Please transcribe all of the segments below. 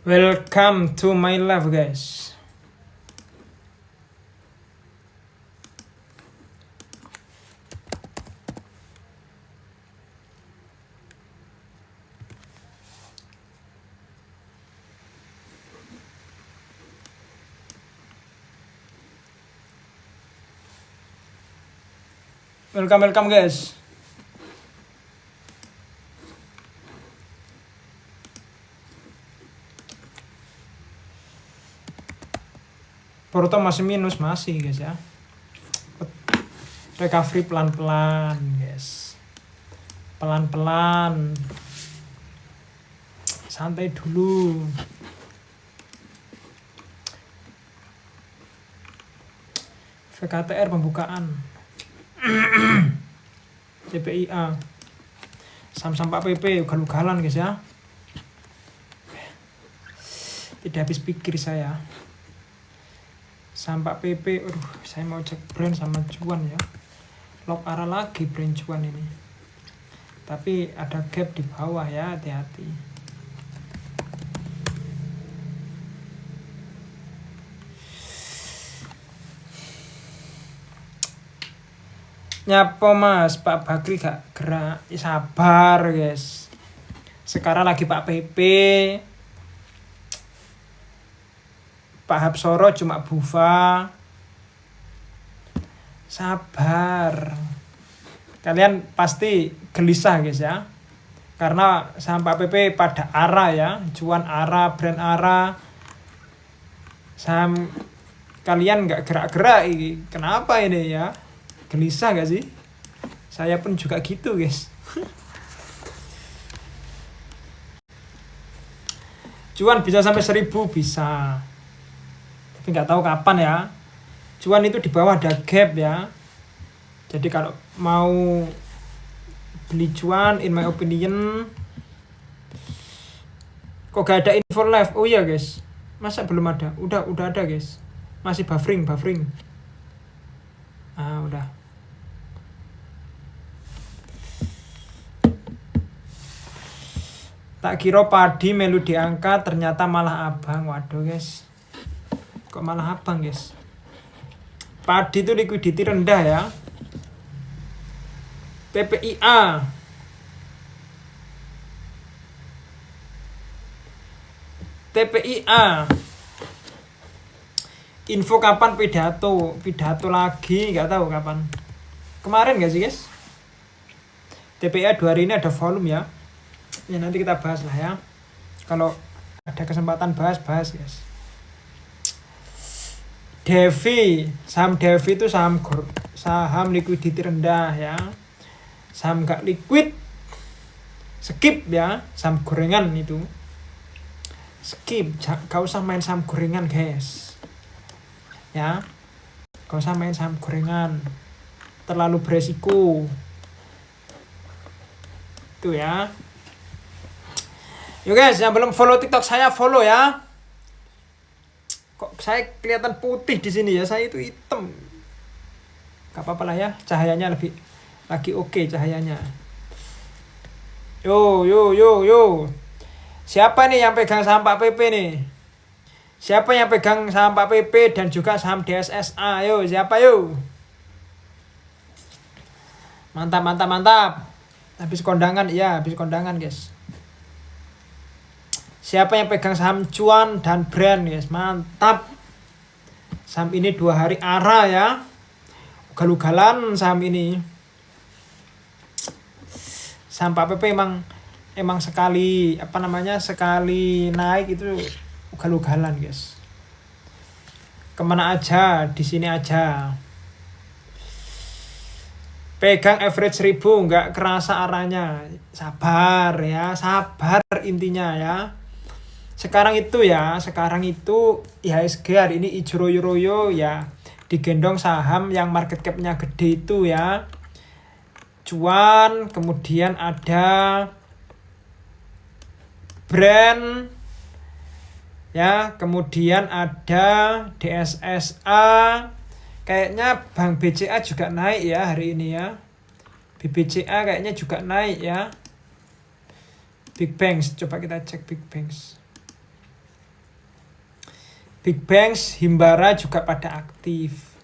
Welcome to my life, guys. Welcome guys. Porto masih minus guys ya. Recovery pelan-pelan guys. Pelan-pelan. Santai dulu. VKTR pembukaan. CPIA. Saham-saham Pak PP ugal-ugalan guys ya. Tidak habis pikir saya. Saham Pak PP, saya mau cek brand sama cuan ya. Lock arah lagi brand cuan ini. Tapi ada gap di bawah ya, hati-hati. Nyapa mas, Pak Bakri gak gerak. Sabar guys. Sekarang lagi Pak PP. Pak Hapsoro cuma bufa. Sabar. Kalian pasti gelisah guys ya. Karena saham Pak PP pada arah ya. Cuan arah, brand arah. Saham kalian gak gerak-gerak. Kenapa ini ya? Gelisah gak sih? Saya pun juga gitu guys. Cuan bisa sampai 1000 bisa. Tapi nggak tahu kapan ya. Cuan itu di bawah ada gap ya. Jadi kalau mau beli cuan, in my opinion, kok gak ada info live? Oh iya guys, masa belum ada? Udah ada guys. Masih buffering. Udah. Tak kira padi melu diangkat, ternyata malah abang. Waduh guys. Kok malah abang guys? Padi itu liquidity rendah ya. TPIA. Info kapan pidato lagi, nggak tahu kapan. Kemarin nggak sih guys? TPIA 2 hari ini ada volume ya. Ya nanti kita bahas lah ya. Kalau ada kesempatan bahas guys. Devi, saham Devi itu saham liquidity rendah ya. Saham gak liquid, skip ya. Saham gorengan itu, skip. Gak usah main saham gorengan guys. Ya, gak usah main saham gorengan. Terlalu beresiko. Itu ya. Yuk guys, yang belum follow TikTok saya follow ya. Kok saya kelihatan putih di sini ya? Saya itu hitam. Gak apa-apa lah ya. Cahayanya lagi oke cahayanya. Yo. Siapa nih yang pegang saham Pak PP nih? Siapa yang pegang saham Pak PP dan juga saham DSSA? Yo, siapa yo? Mantap. Habis kondangan guys. Siapa yang pegang saham cuan dan brand guys? Mantap. Saham ini 2 hari arah ya. Ugal-ugalan saham ini. Saham Pak PP emang sekali sekali naik itu ugal-ugalan guys. Kemana aja, di sini aja. Pegang average 1000 nggak kerasa arahnya. Sabar intinya ya. Sekarang itu IHSG hari ini Ijroyo ya digendong saham yang market cap-nya gede itu ya. cuan, kemudian ada brand ya, kemudian ada DSSA, kayaknya Bank BCA juga naik ya hari ini ya. BBCA kayaknya juga naik ya. Big Banks, coba kita cek Big Banks. Big Banks, Himbara juga pada aktif.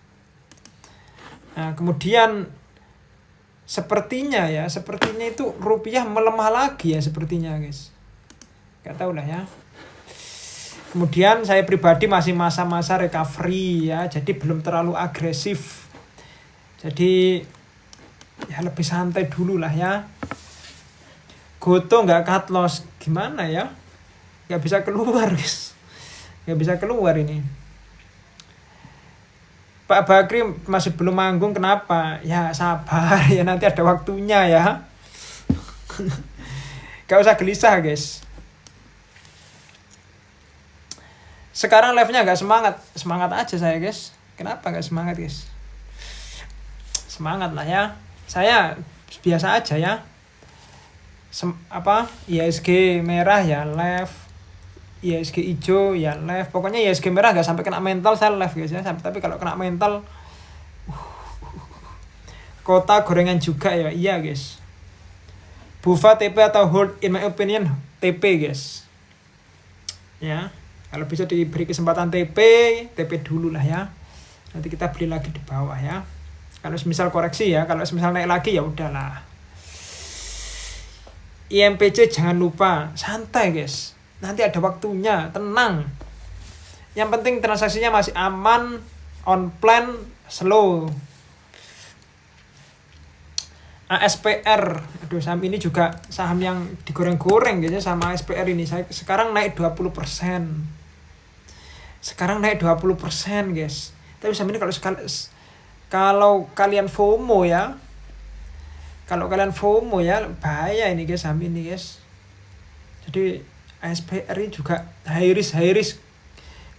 Nah, kemudian sepertinya itu rupiah melemah lagi ya sepertinya guys. Gak tahu lah ya. Kemudian saya pribadi masih masa-masa recovery ya, jadi belum terlalu agresif. Jadi ya lebih santai dulu lah ya. Goto nggak cut loss, gimana ya? Nggak bisa keluar guys, nggak bisa keluar ini. Pak Bakri masih belum manggung, kenapa? Ya sabar ya, nanti ada waktunya ya. Gak usah gelisah guys. Sekarang live-nya gak semangat aja saya guys. Kenapa gak semangat guys? Semangat lah ya. Saya biasa aja ya. IHSG merah ya live, IHSG hijau ya live. Pokoknya IHSG merah gak sampai kena mental saya live guys ya. Tapi kalau kena mental, kota gorengan juga ya. Iya guys. Bufa TP atau hold, in my opinion TP guys. Ya. Kalau bisa diberi kesempatan TP dulu lah ya. Nanti kita beli lagi di bawah ya. Kalau misal koreksi ya, kalau misal naik lagi ya udahlah. IMPC jangan lupa, santai guys. Nanti ada waktunya, tenang. Yang penting transaksinya masih aman, on plan, slow. ASPR, aduh saham ini juga saham yang digoreng-goreng guys ya, sama ASPR ini. Sekarang naik 20%. Sekarang naik 20% guys. Tapi saham ini kalau kalian FOMO ya, bahaya ini guys saham ini guys. Jadi ASPR ini juga high risk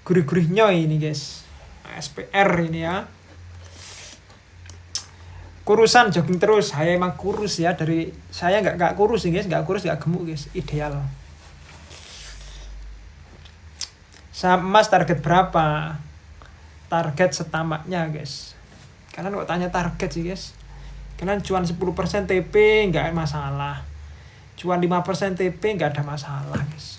gurih-gurihnya ini guys. ASPR ini ya. Kurusan jogging terus, saya emang kurus ya, dari saya nggak kurus guys, nggak gemuk guys, ideal. Saham emas target berapa? Target setamaknya guys. Kalian kok tanya target sih guys? Kalian cuan 10% TP nggak masalah, cuan 5% TP nggak ada masalah guys.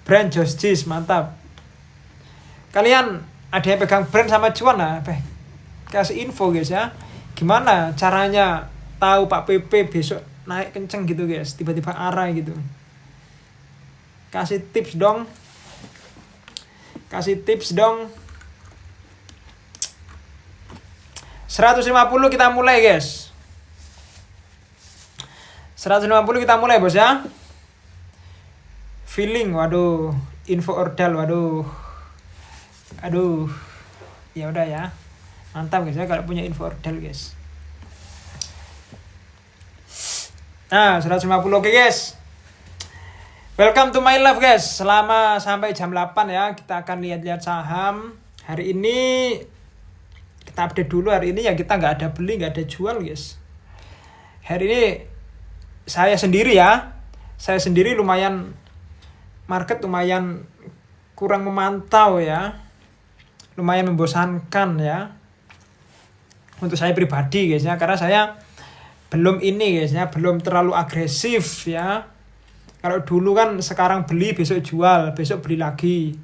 Brand Josjis mantap. Kalian ada yang pegang brand sama cuan lah, kasih info guys ya. Gimana caranya tahu Pak PP besok naik kenceng gitu guys, tiba-tiba arah gitu. Kasih tips dong. 150 kita mulai guys. 150 kita mulai bos ya. Feeling, waduh, info ordal, waduh. Aduh, ya udah ya, mantap guys ya kalau punya info ordal guys. Nah 150 oke guys. Welcome to my live guys. Selama sampai jam 8 ya kita akan lihat-lihat saham. Hari ini kita update dulu. Hari ini ya kita nggak ada beli, nggak ada jual guys. Hari ini saya sendiri lumayan, market lumayan kurang memantau ya. Lumayan membosankan ya untuk saya pribadi guys ya, karena saya belum terlalu agresif ya. Kalau dulu kan sekarang beli besok jual, besok beli lagi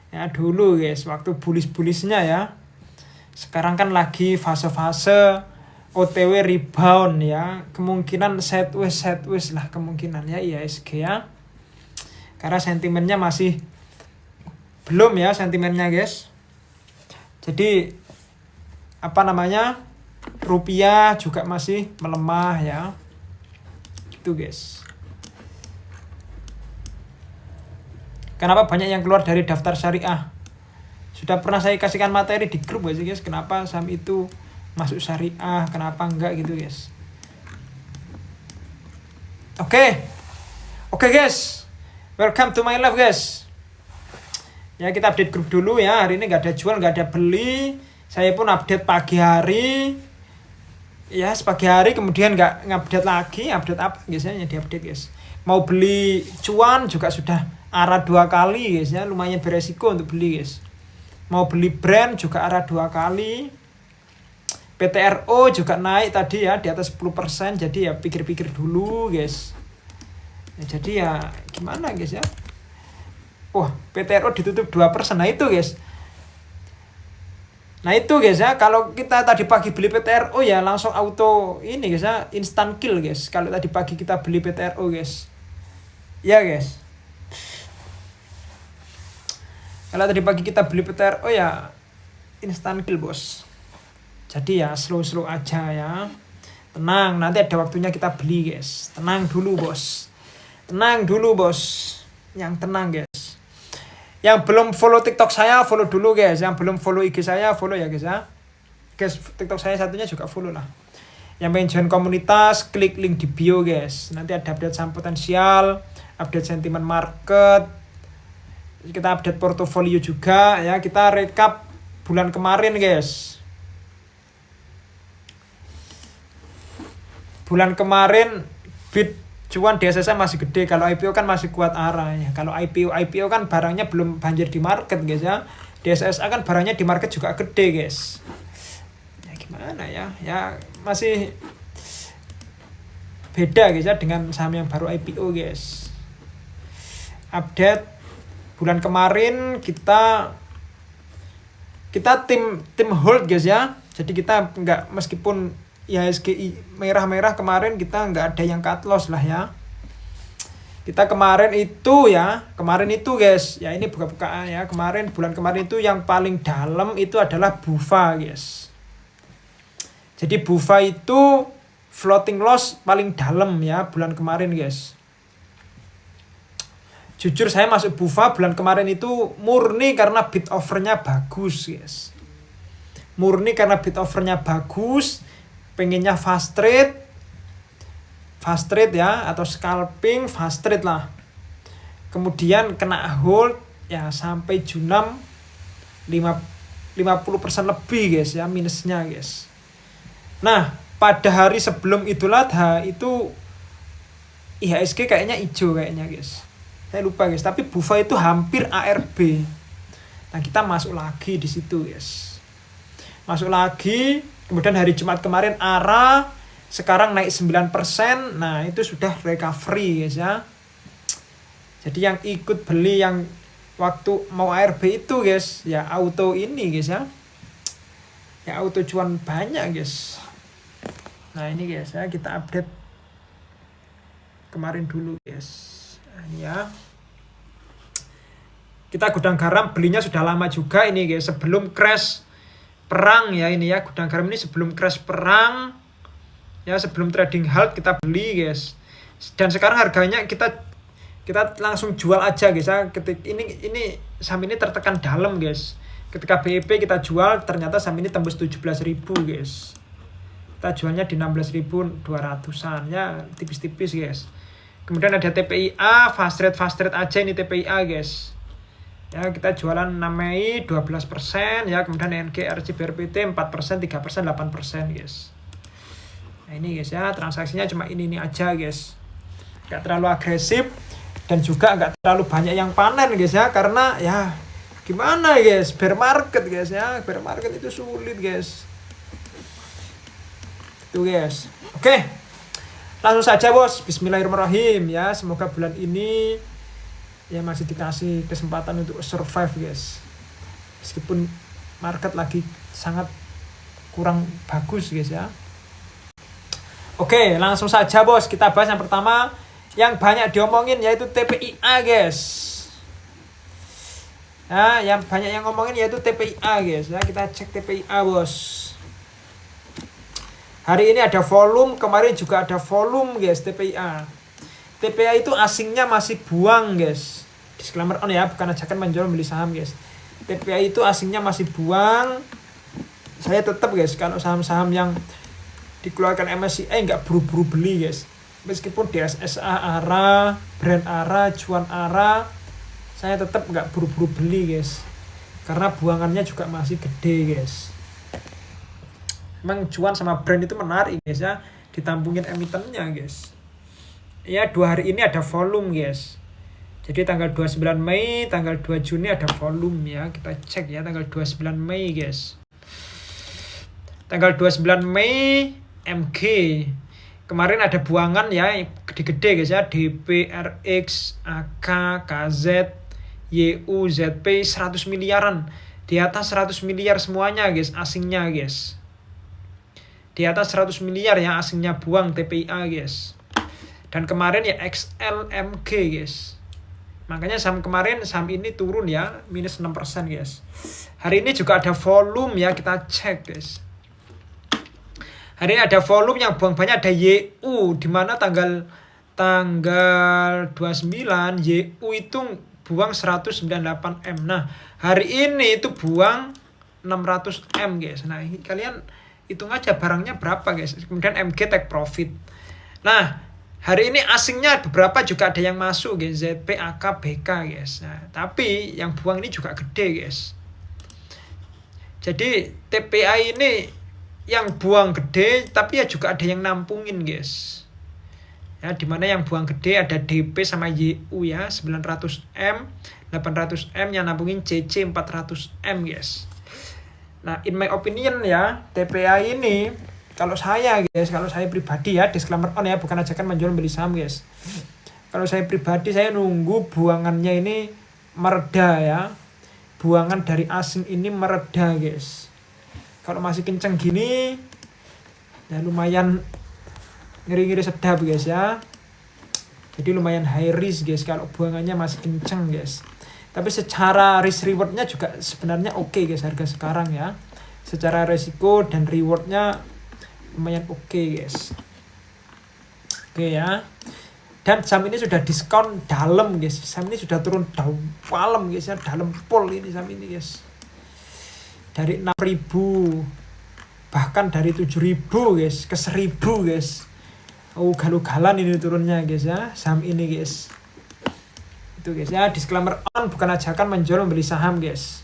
ya, dulu guys waktu bullish-bullishnya ya. Sekarang kan lagi fase-fase OTW rebound ya, kemungkinan sideways lah kemungkinan ya IHSG ya, karena sentimennya masih belum ya sentimennya guys. Jadi rupiah juga masih melemah ya, gitu guys. Kenapa banyak yang keluar dari daftar syariah? Sudah pernah saya kasihkan materi di grup guys, kenapa saham itu masuk syariah, kenapa enggak gitu guys. Oke guys, welcome to my live guys. Ya kita update grup dulu ya, hari ini nggak ada jual, nggak ada beli. Saya pun update pagi hari. Ya, pagi hari kemudian nggak ngupdate lagi. Update apa guys ya? Diupdate guys. Mau beli cuan juga sudah arah 2 kali guys ya. Lumayan beresiko untuk beli guys. Mau beli brand juga arah 2 kali. PTRO juga naik tadi ya di atas 10%. Jadi ya pikir-pikir dulu guys. Ya, jadi ya gimana guys ya. Wah, PTRO ditutup 2%. Nah itu guys. Nah itu guys ya, kalau kita tadi pagi beli PTRO ya langsung auto ini guys ya, instant kill guys. Kalau tadi pagi kita beli PTRO guys. Ya guys. Kalau tadi pagi kita beli PTRO ya instant kill bos. Jadi ya slow-slow aja ya. Tenang, nanti ada waktunya kita beli guys. Tenang dulu bos. Tenang dulu bos. Yang tenang guys. Yang belum follow TikTok saya, follow dulu guys. Yang belum follow IG saya, follow ya guys ya. Guys, TikTok saya satunya juga follow lah. Yang pengen join komunitas, klik link di bio guys. Nanti ada update saham potensial, update sentimen market. Kita update portofolio juga ya. Kita rekap bulan kemarin guys. Bulan kemarin bit cuan DSSA masih gede, kalau IPO kan masih kuat arah ya. Kalau IPO kan barangnya belum banjir di market guys ya. DSSA kan barangnya di market juga gede guys. Ya gimana ya? Ya masih beda guys ya dengan saham yang baru IPO guys. Update bulan kemarin kita tim hold guys ya. Jadi kita nggak, meskipun IHSG merah-merah kemarin kita nggak ada yang cut loss lah ya. Kita kemarin itu guys, ya ini buka-bukaan ya. Bulan kemarin itu yang paling dalam itu adalah BUFA guys. Jadi BUFA itu floating loss paling dalam ya bulan kemarin guys. Jujur saya masuk BUFA bulan kemarin itu murni karena bid offernya bagus guys. Murni karena bid offernya bagus. Pengennya fast trade ya, atau scalping fast trade lah. Kemudian kena hold ya sampai Junam 50% lebih guys ya minusnya guys. Nah pada hari sebelum Idul Adha itu IHSG kayaknya hijau kayaknya guys. Saya lupa guys, tapi BUFA itu hampir ARB. Nah kita masuk lagi di situ guys. Masuk lagi. Kemudian hari Jumat kemarin ARA sekarang naik 9%. Nah itu sudah recovery guys ya. Jadi yang ikut beli yang waktu mau ARB itu guys, ya auto ini guys ya. Ya auto cuan banyak guys. Nah ini guys ya, kita update kemarin dulu guys. Nah, ya. Kita gudang garam belinya sudah lama juga ini guys, sebelum crash perang ya ini ya. Gudang garam ini sebelum crash perang ya, sebelum trading halt kita beli guys. Dan sekarang harganya kita langsung jual aja guys ya. Ini saham ini tertekan dalam guys. Ketika BEP kita jual, ternyata saham ini tembus 17.000 guys. Kita jualnya di 16.200-an ya, tipis-tipis guys. Kemudian ada TPIA, fast trade aja ini TPIA guys. Ya, kita jualan 6 Mei 12% ya, kemudian NGRC BRPT 4%, 3%, 8% guys. Nah ini guys ya, transaksinya cuma ini aja guys. Gak terlalu agresif dan juga gak terlalu banyak yang panen guys ya, karena ya gimana guys, bear market guys ya. Bear market itu sulit guys. Itu guys. Oke. Langsung saja bos, bismillahirrahmanirrahim ya. Semoga bulan ini ya masih dikasih kesempatan untuk survive guys. Meskipun market lagi sangat kurang bagus guys ya. Oke, langsung saja bos, kita bahas yang pertama yang banyak diomongin yaitu TPIA guys. Ya, yang banyak yang ngomongin yaitu TPIA guys ya. Kita cek TPIA bos. Hari ini ada volume, kemarin juga ada volume guys TPIA. TPIA itu asingnya masih buang guys. Disclaimer on ya, bukan ajakan menjual beli saham guys. TPIA itu asingnya masih buang. Saya tetap guys, kalau saham-saham yang dikeluarkan MSCI nggak buru-buru beli guys. Meskipun DSSA ARA, brand ARA, cuan ARA, saya tetap nggak buru-buru beli guys. Karena buangannya juga masih gede guys. Emang cuan sama brand itu menarik guys ya, ditampungin emitennya guys. Ya 2 hari ini ada volume guys. Jadi tanggal 29 Mei, tanggal 2 Juni ada volume ya. Kita cek ya tanggal 29 Mei guys. Tanggal 29 Mei MG. Kemarin ada buangan ya gede-gede guys ya, DP, RX, AK, KZ, YU, ZP 100 miliaran. Di atas 100 miliar semuanya guys, asingnya guys. Di atas 100 miliar ya asingnya buang TPIA guys. Dan kemarin ya XLMG guys. Makanya saham kemarin, saham ini turun ya, minus 6% guys. Hari ini juga ada volume ya, kita cek guys. Hari ini ada volume yang buang banyak, ada YU di mana tanggal 29 YU itu buang 198 M. Nah, hari ini itu buang 600 M guys. Nah, kalian hitung aja barangnya berapa guys. Kemudian MG take profit. Nah, hari ini asingnya beberapa juga ada yang masuk guys, ZP, AK, BK guys. Nah, tapi yang buang ini juga gede guys. Jadi TPA ini yang buang gede, tapi ya juga ada yang nampungin guys. Ya, dimana yang buang gede ada DP sama YU ya, 900M, 800M, yang nampungin CC 400M guys. Nah, in my opinion ya, TPA ini kalau saya pribadi ya, disclaimer on ya, bukan ajakan menjual beli saham guys. Kalau saya pribadi, saya nunggu buangannya ini mereda ya. Buangan dari asing ini mereda guys. Kalau masih kenceng gini ya lumayan ngeri-ngeri sedap guys ya. Jadi lumayan high risk guys kalau buangannya masih kenceng guys. Tapi secara risk rewardnya juga sebenarnya oke guys harga sekarang ya. Secara resiko dan rewardnya lumayan oke guys. Oke ya. Dan saham ini sudah diskon dalam guys. Saham ini sudah turun dalam guys ya, dalam pol ini saham ini guys. Dari 6.000 bahkan dari 7.000 guys ke 1.000 guys. Oh, galu-galan ini turunnya guys ya, saham ini guys. Itu guys ya, disclaimer on, bukan ajakan menjual membeli saham guys.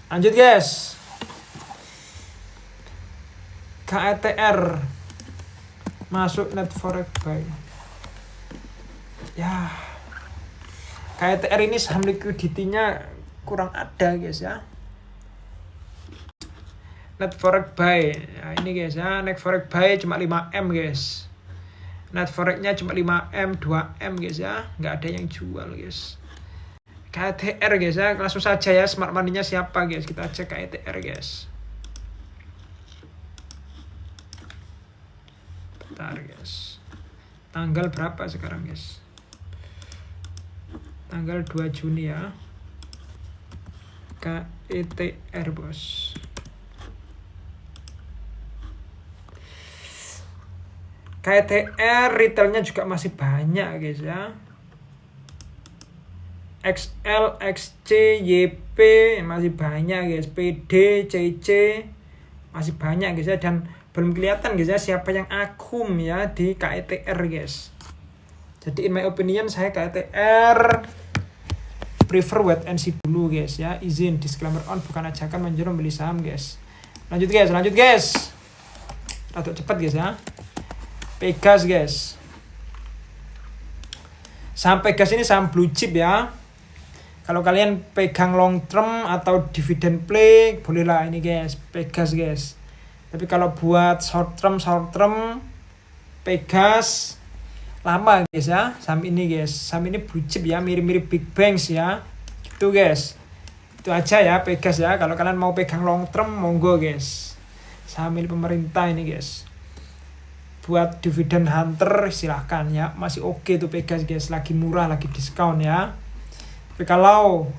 Lanjut guys. KETR masuk net forex buy. Ya. KETR ini saham liquidity-nya kurang ada guys ya. Net forex buy. Nah, ini guys ya, net forex buy cuma 5M guys. Net forex-nya cuma 5M, 2M guys ya. Nggak ada yang jual guys. KETR guys ya, langsung saja ya smart money-nya siapa guys. Kita cek KETR guys. Bentar guys. Tanggal berapa sekarang guys? Tanggal 2 Juni ya. KETR bos. KETR retailnya juga masih banyak guys ya. XL, XC, YP masih banyak guys. PD, CC masih banyak guys ya. Dan belum kelihatan guys ya siapa yang akum ya di KETR guys. Jadi in my opinion saya KETR prefer wait and see dulu guys ya. Izin disclaimer on, bukan ajakan menjual membeli saham guys. Lanjut guys. Atau cepat guys ya. Pegas guys. Saham Pegas ini saham blue chip ya. Kalau kalian pegang long term atau dividend play, bolehlah ini guys, Pegas guys. Tapi kalau buat short term Pegas lama guys ya. Saham ini guys, saham ini blue chip ya, mirip-mirip Big Banks ya. Gitu guys. Itu aja ya Pegas ya. Kalau kalian mau pegang long term monggo guys. Saham milik pemerintah ini guys. Buat dividend hunter silahkan ya, masih oke tuh Pegas guys, lagi murah, lagi diskon ya. Tapi kalau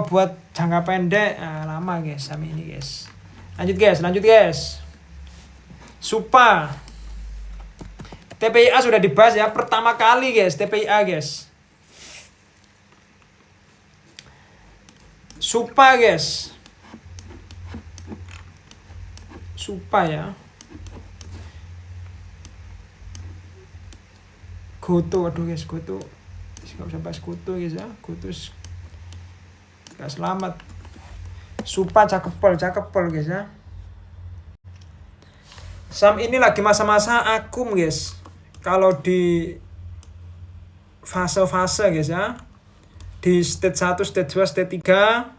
buat jangka pendek lama guys saham ini guys. Lanjut guys. Supa TPIA sudah dibahas ya, pertama kali guys TPIA guys. Supa guys. Supa ya. Goto, aduh guys, Goto nggak usah bahas Goto guys ya. Goto gak selamat. Supa cakep pol guys ya. Saham ini lagi masa-masa akum guys. Kalau di fase-fase guys ya. Di stage 1, stage 2, stage 3.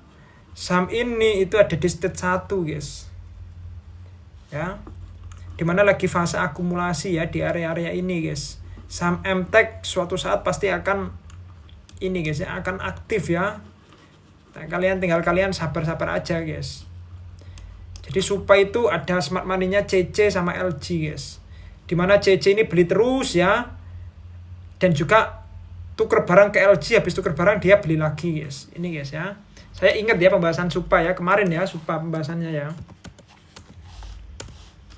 Saham ini itu ada di stage 1 guys. Ya. Dimana lagi fase akumulasi ya di area-area ini guys. Saham MTech suatu saat pasti akan ini guys ya, akan aktif ya. Nah, kalian sabar-sabar aja guys. Jadi supaya itu ada smart money-nya CC sama LG guys. Dimana CC ini beli terus ya. Dan juga tuker barang ke LG, habis tuker barang dia beli lagi guys. Ini guys ya. Saya ingat ya pembahasan Supa ya. Kemarin ya Supa pembahasannya ya.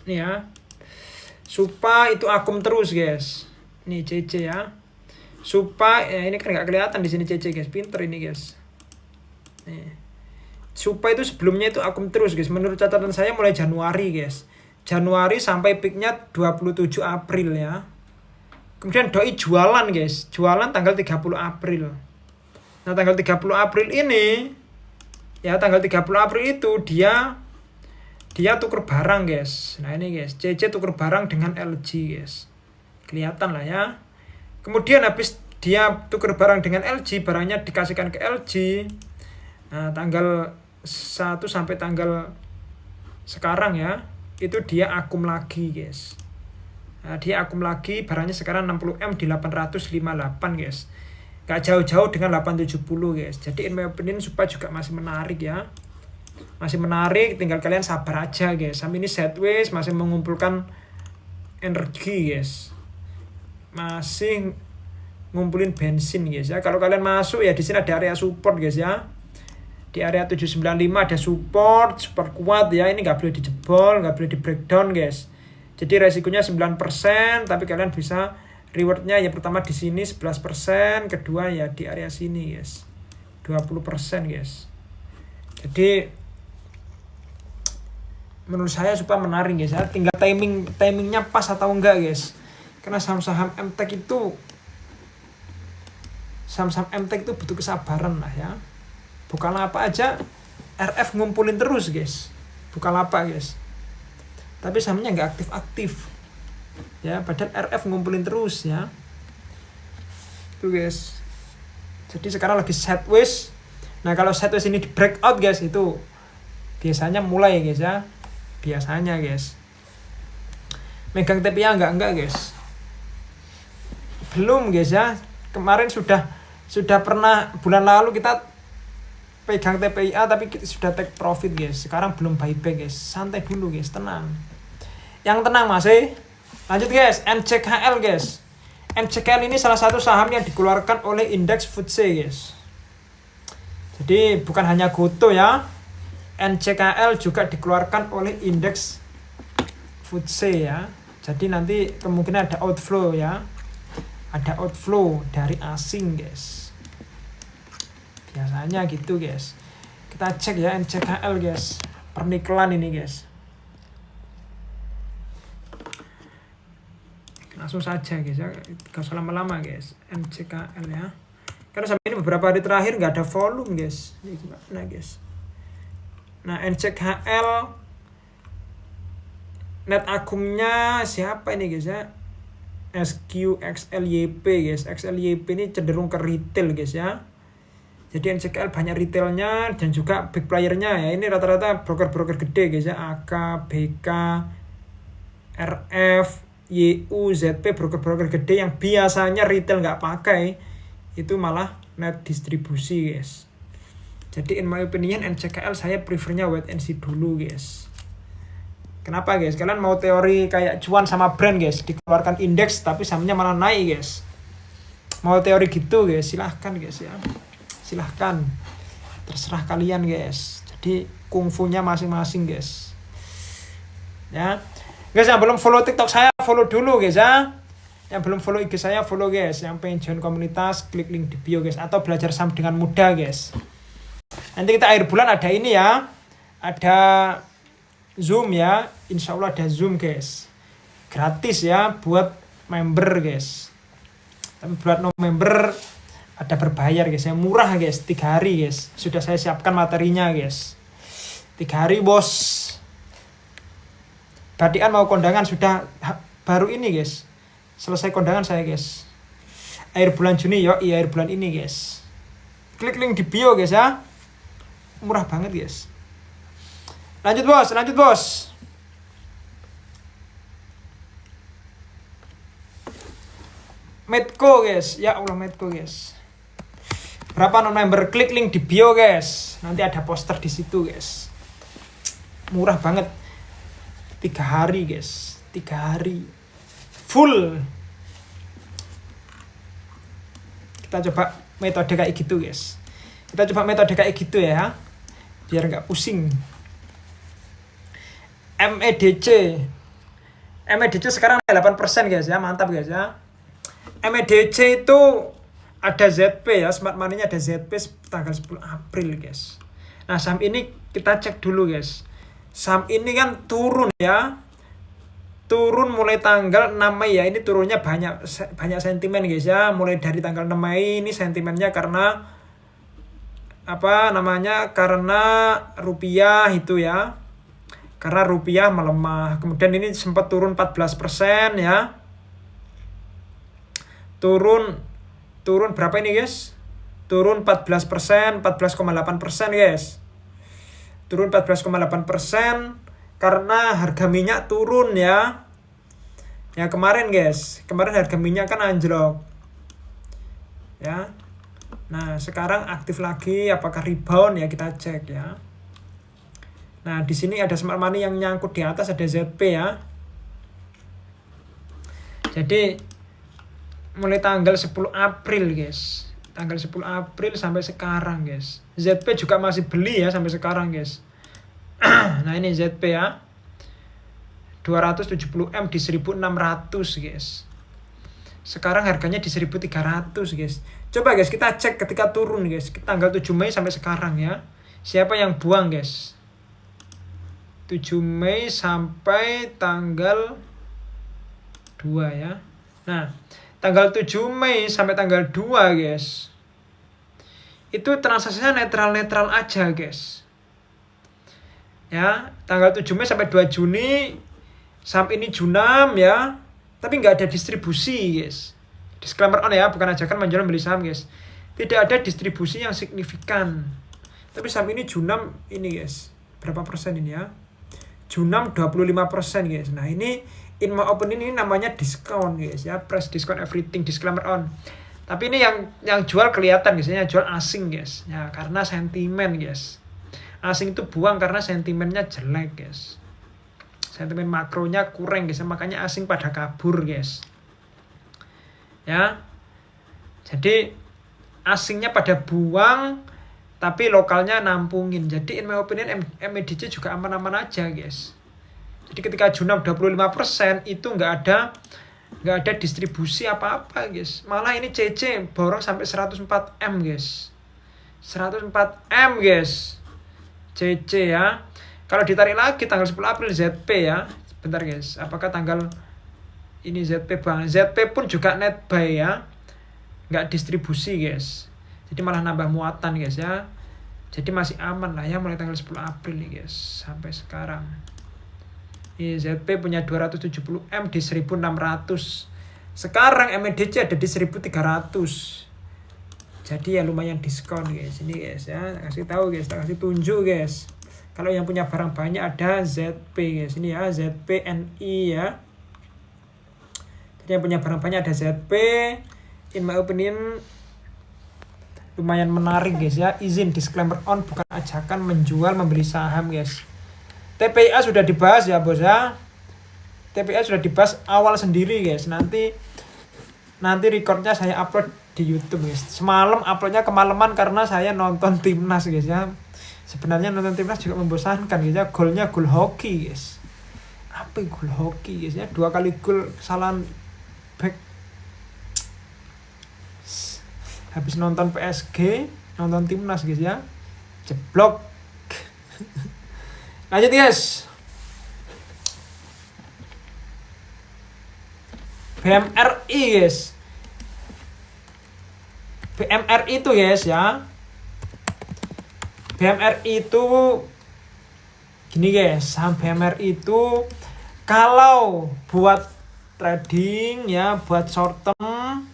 Ini ya. Supa itu akum terus guys. Ini CC ya. Supa ya ini kan nggak kelihatan di sini CC guys. Pinter ini guys. Nih. Supa itu sebelumnya itu akum terus guys. Menurut catatan saya mulai Januari guys. Januari sampai peaknya 27 April ya. Kemudian doi jualan guys. Jualan tanggal 30 April. Nah tanggal 30 April ini. Ya tanggal 30 April itu dia tuker barang guys. Nah ini guys. CC tuker barang dengan LG guys. Kelihatan lah ya. Kemudian habis dia tuker barang dengan LG. Barangnya dikasihkan ke LG. Nah tanggal 1 sampai tanggal sekarang ya, itu dia akum lagi guys. Nah, dia akum lagi barangnya sekarang 60M di 858 guys. Gak jauh-jauh dengan 870 guys. Jadi in my opinion Supa juga masih menarik ya. Masih menarik, tinggal kalian sabar aja guys. Sampai ini sideways masih mengumpulkan energi guys. Masih ngumpulin bensin guys ya. Kalau kalian masuk ya di sini ada area support guys ya. Di area 795 ada support kuat ya. Ini nggak boleh dijebol, nggak boleh di breakdown guys. Jadi resikonya 9%, tapi kalian bisa rewardnya ya pertama di sini 11%, kedua ya di area sini guys. 20% guys. Jadi menurut saya Supa menarik guys ya. Tinggal timingnya pas atau enggak guys. Karena saham-saham MTech itu butuh kesabaran lah ya. Bukalapak aja RF ngumpulin terus guys. Bukalapak guys. Tapi sahamnya nggak aktif-aktif. Ya, padahal RF ngumpulin terus ya. Itu guys. Jadi sekarang lagi sideways. Nah, kalau sideways ini di breakout guys itu biasanya mulai guys ya. Biasanya guys. Megang TPA enggak guys. Belum guys ya. Kemarin sudah pernah bulan lalu kita pegang TPIA tapi kita sudah take profit guys. Sekarang belum buyback guys. Santai dulu guys, tenang. Yang tenang masih. Lanjut guys, NCKL guys. NCKL ini salah satu saham yang dikeluarkan oleh indeks FTSE guys. Jadi bukan hanya Goto ya. NCKL juga dikeluarkan oleh indeks FTSE ya. Jadi nanti kemungkinan ada outflow ya. Ada outflow dari asing guys. Biasanya gitu guys. Kita cek ya NCKL guys. Pernikelan ini guys. Langsung saja guys ya. Gak usah lama-lama guys. NCKL ya. Karena sampai ini beberapa hari terakhir nggak ada volume guys. Ini gimana guys. Nah NCKL net akumnya siapa ini guys ya. SQXLYP guys. XLYP ini cenderung ke retail guys ya. Jadi NCKL banyak retailnya dan juga big playernya ya. Ini rata-rata broker-broker gede guys ya. AK, BK, RF, YU, ZP, broker-broker gede yang biasanya retail nggak pakai. Itu malah net distribusi guys. Jadi in my opinion NCKL saya prefernya wait and see dulu guys. Kenapa guys? Kalian mau teori kayak cuan sama brand guys. Dikeluarkan indeks tapi sahamnya malah naik guys. Mau teori gitu guys, silahkan guys ya. Silahkan, terserah kalian guys. Jadi kungfunya masing-masing guys ya. Guys yang belum follow TikTok saya follow dulu guys ya. Yang belum follow IG saya follow guys. Yang pengen join komunitas klik link di bio guys. Atau belajar saham dengan mudah guys. Nanti kita akhir bulan ada ini ya. Ada Zoom ya. Insya Allah ada Zoom guys. Gratis ya buat member guys. Tapi buat non-member ada berbayar guys, yang murah guys, 3 hari guys. Sudah saya siapkan materinya guys. 3 hari bos. Badian mau kondangan sudah baru ini guys. Selesai kondangan saya guys. Akhir bulan Juni iya akhir bulan ini guys. Klik link di bio guys ya. Murah banget guys. Lanjut bos. Medco guys, ya Allah Medco guys. Berapa non-member? Klik link di bio guys. Nanti ada poster di situ guys. Murah banget. 3 hari guys. 3 hari. Full. Kita coba metode kayak gitu guys. Kita coba metode kayak gitu ya. Biar nggak pusing. MEDC sekarang 8% guys ya. Mantap guys ya. MEDC itu ada ZP ya, smart money-nya ada ZP tanggal 10 April guys. Nah saham ini kita cek dulu guys. Saham ini kan turun ya. Turun mulai tanggal 6 Mei ya. Ini turunnya banyak sentimen guys ya. Mulai dari tanggal 6 Mei ini sentimennya karena karena rupiah itu ya. Karena rupiah melemah. Kemudian ini sempat turun 14% ya. Turun berapa ini guys? Turun 14%, 14,8% guys. Turun 14,8% karena harga minyak turun ya. Ya kemarin guys, kemarin harga minyak kan anjlok. Ya. Nah, sekarang aktif lagi, apakah rebound ya kita cek ya. Nah, di sini ada smart money yang nyangkut di atas, ada ZP ya. Jadi mulai tanggal 10 April guys. Tanggal 10 April sampai sekarang guys. ZP juga masih beli ya sampai sekarang guys. Nah ini ZP ya. 270M di 1600 guys. Sekarang harganya di 1300 guys. Coba guys kita cek ketika turun guys. Tanggal 7 Mei sampai sekarang ya. Siapa yang buang guys? 7 Mei sampai tanggal 2 ya. Nah tanggal 7 Mei sampai tanggal 2 guys. Itu transaksinya netral aja guys. Ya, tanggal 7 Mei sampai 2 Juni saham ini junam ya. Tapi nggak ada distribusi guys. Disclaimer on ya, bukan ajakan menjual beli saham guys. Tidak ada distribusi yang signifikan. Tapi saham ini junam ini guys. Berapa persen ini ya? Junam 25% guys. Nah ini in my opinion ini namanya diskon guys ya, price discount everything, disclaimer on. Tapi ini yang jual kelihatan guys, yang jual asing guys. Ya karena sentimen guys. Asing itu buang karena sentimennya jelek guys. Sentimen makronya kurang guys, makanya asing pada kabur guys. Ya. Jadi asingnya pada buang tapi lokalnya nampungin. Jadi in my opinion MEDC juga aman-aman aja guys. Jadi ketika junam 25% itu nggak ada distribusi apa-apa guys. Malah ini CC borong sampai 104M guys. 104M guys. CC ya. Kalau ditarik lagi tanggal 10 April ZP ya. Bentar guys. Apakah tanggal ini ZP bang? ZP pun juga net buy ya. Nggak distribusi guys. Jadi malah nambah muatan guys ya. Jadi masih aman lah ya mulai tanggal 10 April nih guys. Sampai sekarang. ZP punya 270M di 1600. Sekarang MEDC ada di 1300. Jadi ya lumayan diskon guys. Ini guys ya, kasih tahu guys, kasih tunjuk guys. Kalau yang punya barang banyak ada ZP guys. Ini ya ZPNI ya. Jadi yang punya barang banyak ada ZP. In my opinion lumayan menarik guys ya. Izin disclaimer on, bukan ajakan menjual membeli saham guys. TPA sudah dibahas ya bos ya. TPA sudah dibahas awal sendiri guys. Nanti recordnya saya upload di YouTube guys. Semalam uploadnya kemalaman karena saya nonton timnas guys ya. Sebenarnya nonton timnas juga membosankan guys ya. Golnya gol hoki guys. Apa gol hoki guys ya? 2 kali gol kesalahan back. Habis nonton PSG, nonton timnas guys ya. Jeblok. Lanjut guys. BMRI guys. BMRI itu guys ya. BMRI itu gini guys, saham BMRI itu Kalau buat trading ya, buat short term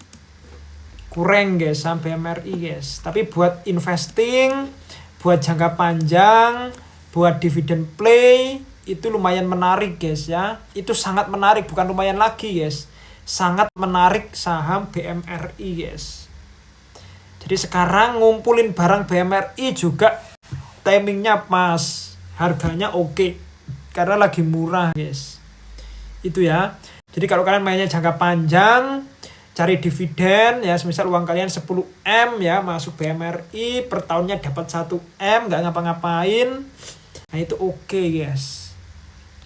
kurang guys saham BMRI guys. Tapi buat investing, buat jangka panjang, buat dividend play itu lumayan menarik guys ya. Itu sangat menarik, bukan lumayan lagi guys. Sangat menarik saham BMRI guys. Jadi sekarang ngumpulin barang BMRI juga timingnya pas, harganya oke, karena lagi murah guys. Itu ya. Jadi kalau kalian mainnya jangka panjang, cari dividen ya, semisal uang kalian 10M ya, masuk BMRI per tahunnya dapat 1M, nggak ngapa-ngapain. Nah itu oke guys.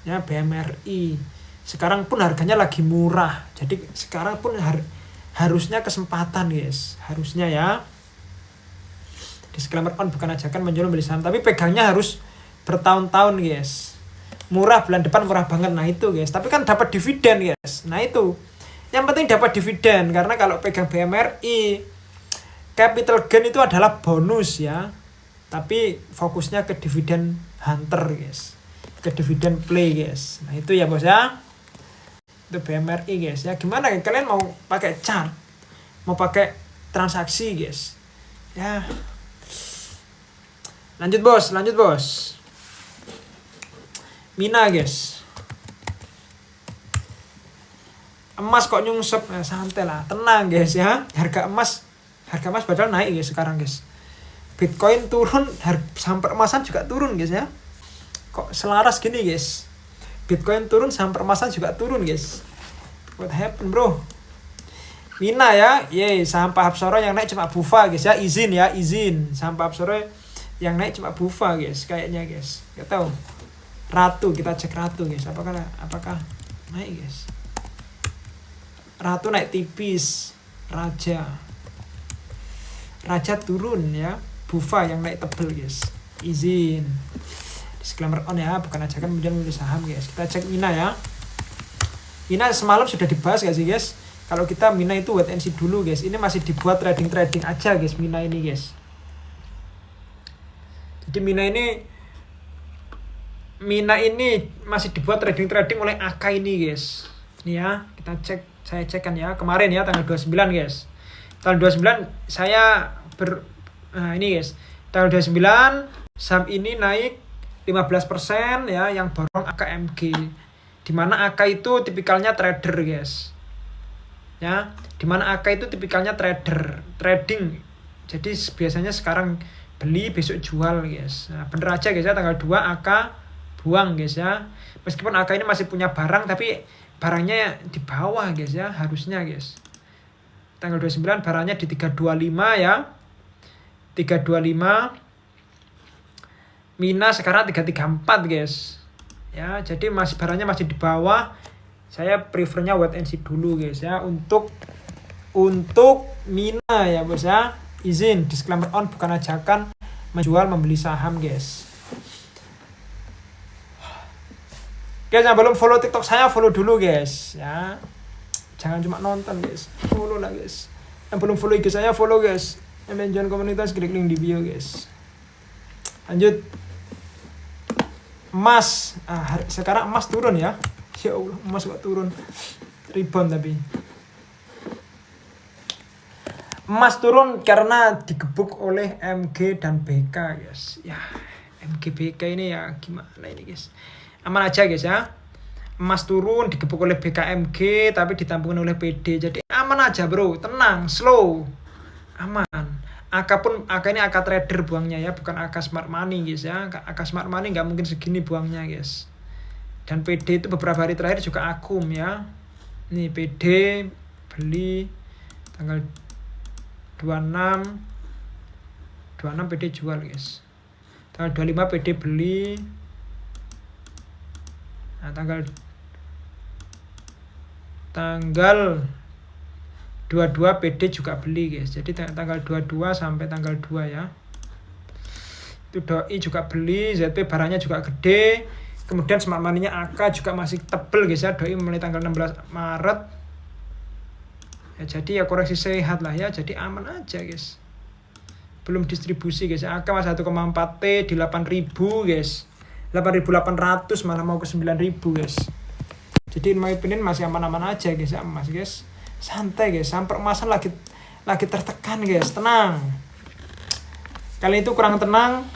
Ya BMRI. Sekarang pun harganya lagi murah. Jadi sekarang pun harusnya kesempatan guys. Harusnya ya. Disclaimer on, bukan ajakan menjual beli saham, tapi pegangnya harus bertahun-tahun guys. Murah bulan depan, murah banget. Nah itu guys, tapi kan dapat dividen guys. Nah itu yang penting dapat dividen, karena kalau pegang BMRI capital gain itu adalah bonus ya, tapi fokusnya ke dividen hunter guys, ke dividen play guys. Nah itu ya bos ya, itu BMRI guys ya. Gimana ya, kalian mau pakai chart, mau pakai transaksi guys ya. Lanjut bos. Mina guys, emas kok nyungsep, santai lah, tenang guys ya. Harga emas padahal naik guys sekarang guys. Bitcoin turun, saham peremasan juga turun guys ya. Kok selaras gini guys, Bitcoin turun, saham peremasan juga turun guys. What happened bro? Mina ya, saham Pak Hapsoro yang naik cuma Bufa guys ya, izin. Saham Pak Hapsoro yang naik cuma Bufa guys, kayaknya guys. Gak tahu. Ratu, kita cek Ratu guys, apakah naik guys? Ratu naik tipis, Raja turun ya, Bufa yang naik tebel guys. Izin. Disclaimer on ya, bukan ajakan menjual beli saham guys. Kita cek Mina ya. Mina semalam sudah dibahas gak sih guys? Kalau kita Mina itu wait and see dulu guys. Ini masih dibuat trading aja guys, Mina ini guys. Jadi Mina ini masih dibuat trading oleh AK ini guys. Ini ya, saya cek kan ya, kemarin ya tanggal 29 guys. Tanggal 29 saya ini guys. Tanggal 29 saham ini naik 15% ya, yang borong AKMG. Dimana AK itu tipikalnya trader guys. Ya, dimana AK itu tipikalnya trading. Jadi biasanya sekarang beli besok jual guys. Nah, bener aja guys ya, tanggal 2 AK buang guys ya. Meskipun AK ini masih punya barang, tapi barangnya di bawah guys ya, harusnya guys. Tanggal 29 barangnya di 325 ya. 325. Mina sekarang 334 guys. Ya, jadi barangnya masih di bawah. Saya prefernya wait and see dulu guys ya, untuk Mina ya bos ya. Izin, disclaimer on, bukan ajakan menjual membeli saham guys. Guys, yang belum follow TikTok saya, follow dulu guys ya. Jangan cuma nonton guys, follow lah guys. Yang belum follow IG saya, follow guys. Yang join komunitas, klik link di bio guys. Lanjut. Emas. Sekarang emas turun ya. Ya Allah, emas kok turun. Rebound tapi. Emas turun karena digebuk oleh MG dan BK guys. Ya, MG BK ini ya gimana ini guys. Aman aja guys ya. Emas turun digebuk oleh BKMG tapi ditampungin oleh PD. Jadi aman aja bro, tenang, slow. Aman. AK ini AK trader buangnya ya, bukan AK smart money guys ya. AK smart money nggak mungkin segini buangnya guys. Dan PD itu beberapa hari terakhir juga akum ya. Nih PD beli tanggal 26 PD jual guys. Tanggal 25 PD beli. Nah, tanggal 22 PD juga beli guys. Jadi tanggal 22 sampai tanggal 2 ya. Itu doi juga beli, ZP barangnya juga gede. Kemudian smart money-nya AK juga masih tebel guys ya. Doi mulai tanggal 16 Maret. Ya, jadi ya koreksi sehat lah ya. Jadi aman aja guys. Belum distribusi guys. AK masih 1,4T di 8.000 guys. 8.800 malah mau ke 9.000 guys. Jadi in my opinion masih aman-aman aja guys ya emas guys. Santai guys, saham peremasan lagi tertekan guys, tenang. Kali itu kurang tenang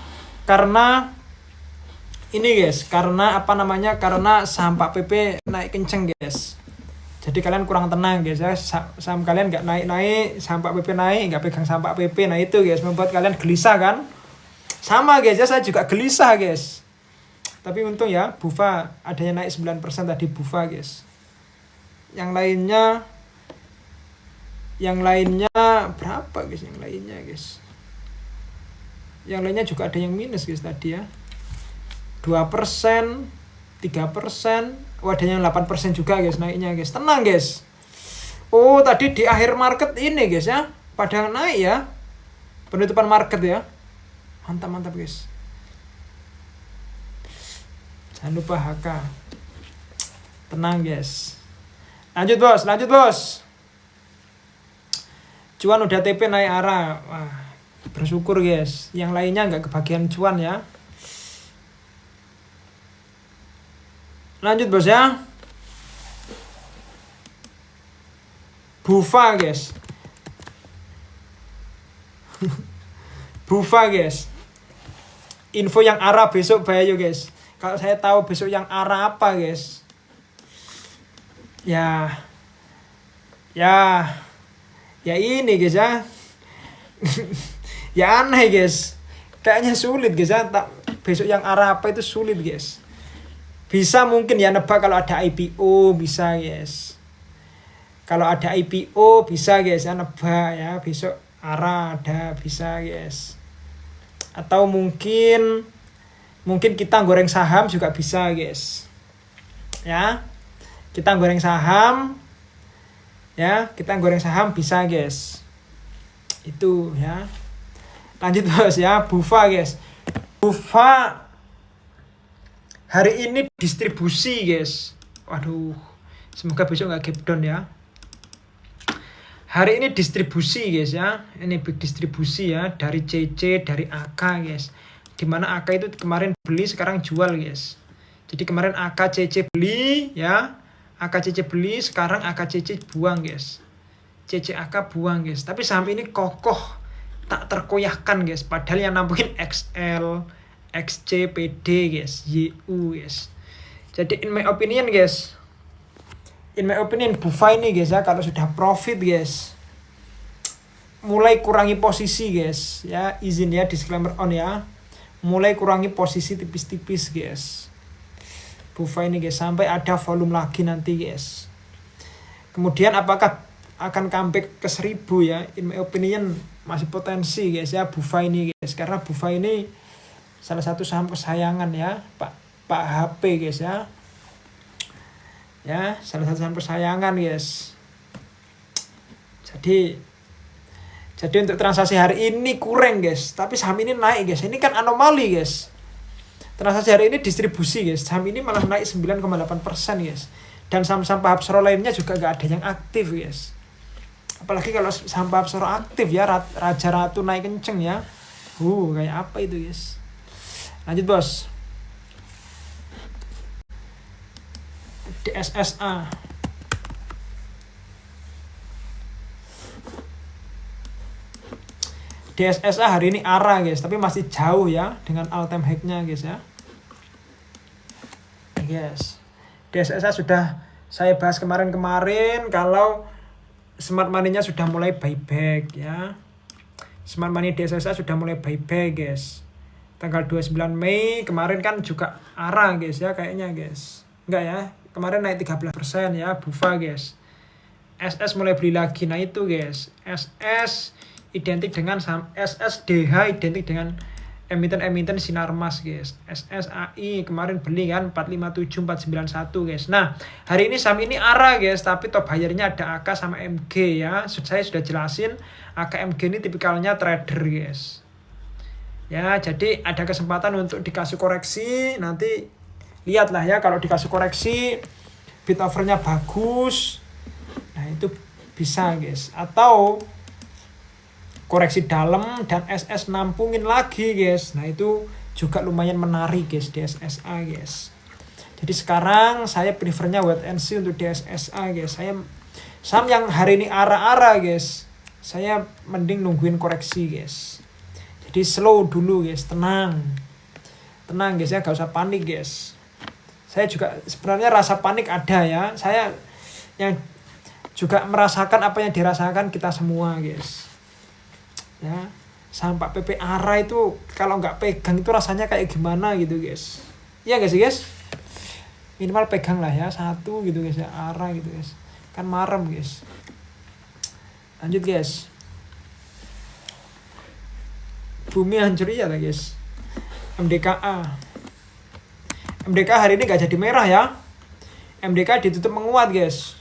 karena ini guys, karena karena saham Pak PP naik kenceng guys. Jadi kalian kurang tenang guys ya, saham kalian nggak naik, saham Pak PP naik, nggak pegang saham Pak PP, nah itu guys membuat kalian gelisah kan? Sama guys ya, saya juga gelisah guys. Tapi untung ya, BUFA adanya naik 9% tadi BUFA guys. Yang lainnya berapa guys? Yang lainnya juga ada yang minus guys tadi ya. 2%, 3%, ada yang 8% juga guys naiknya guys. Tenang guys. Oh, tadi di akhir market ini guys ya, pada naik ya. Penutupan market ya. Mantap guys. Jangan lupa HK. Tenang guys. Lanjut bos. Cuan udah TP naik arah. Wah, bersyukur guys. Yang lainnya nggak kebagian cuan ya. Lanjut bos ya. BUFA guys. BUFA guys. Info yang arah besok Bayu guys. Kalau saya tahu besok yang arah apa guys. Ya ini guys ya. Ya aneh guys. Kayaknya sulit guys ya. Besok yang arah apa itu sulit guys. Bisa mungkin ya nebak kalau ada IPO bisa guys. Kalau ada IPO bisa guys ya nebak ya. Besok arah ada bisa guys. Atau mungkin kita goreng saham juga bisa guys. Ya. Kita goreng saham. Ya, kita goreng saham bisa guys. Itu ya. Lanjut bos ya, BUFA guys. BUFA hari ini distribusi guys. Waduh, semoga besok nggak gap down ya. Hari ini distribusi guys ya. Ini big distribusi ya dari CC, dari AK guys. Dimana AK itu kemarin beli sekarang jual guys. Jadi kemarin AK CC beli ya. AK CC beli, sekarang AK CC buang guys. CC AK buang guys. Tapi saham ini kokoh, tak terkoyahkan guys. Padahal yang nampungin XL, XC, PD guys, YU guys. Jadi in my opinion guys, BUFA ini guys ya, kalau sudah profit guys, mulai kurangi posisi guys ya. Izin ya, disclaimer on ya. Mulai kurangi posisi tipis-tipis guys. BUFA ini guys sampai ada volume lagi nanti guys. Kemudian apakah akan comeback ke 1000 ya? In my opinion masih potensi guys ya BUFA ini guys, karena BUFA ini salah satu saham kesayangan ya Pak HP guys ya. Ya, salah satu saham kesayangan guys. Jadi untuk transaksi hari ini kurang guys, tapi saham ini naik guys. Ini kan anomali guys. Transaksi hari ini distribusi guys. Saham ini malah naik 9,8% guys. Dan saham-saham Pak Hapsoro lainnya juga gak ada yang aktif guys. Apalagi kalau saham Pak Hapsoro aktif ya, Raja Ratu naik kenceng ya. Kayak apa itu guys. Lanjut bos. DSSA. DSSA hari ini arah guys, tapi masih jauh ya dengan all time high-nya guys ya. Yes. DSSA sudah saya bahas kemarin kalau smart money-nya sudah mulai buyback ya. Smart money DSSA sudah mulai buyback guys. Tanggal 29 Mei kemarin kan juga arah guys ya kayaknya guys. Enggak ya, kemarin naik 13% ya BUFA guys. SS mulai beli lagi, nah itu guys. SS identik dengan saham SSDH identik dengan emiten Sinarmas guys. SSAI kemarin beli kan 457 491 guys. Nah, hari ini saham ini arah guys, tapi top bayarnya ada AK sama MG ya. Saya sudah jelasin AK MG ini tipikalnya trader guys. Ya, jadi ada kesempatan untuk dikasih koreksi, nanti lihatlah ya kalau dikasih koreksi bid offernya bagus. Nah, itu bisa guys. Atau koreksi dalam dan SS nampungin lagi guys. Nah itu juga lumayan menarik guys DSSA guys. Jadi sekarang saya prefernya wait and see untuk DSSA guys. Saya saham yang hari ini arah-arah guys, saya mending nungguin koreksi guys. Jadi slow dulu guys, tenang guys ya, gak usah panik guys. Saya juga sebenarnya rasa panik ada ya, saya yang juga merasakan apa yang dirasakan kita semua guys ya. Saham Pak PP arah itu kalau nggak pegang itu rasanya kayak gimana gitu guys. Iya gak sih guys? Minimal pegang lah ya, satu gitu guys ya, arah gitu guys, kan marem guys. Lanjut guys, bumi hancur ya guys. MDK hari ini gak jadi merah ya, MDK ditutup menguat guys.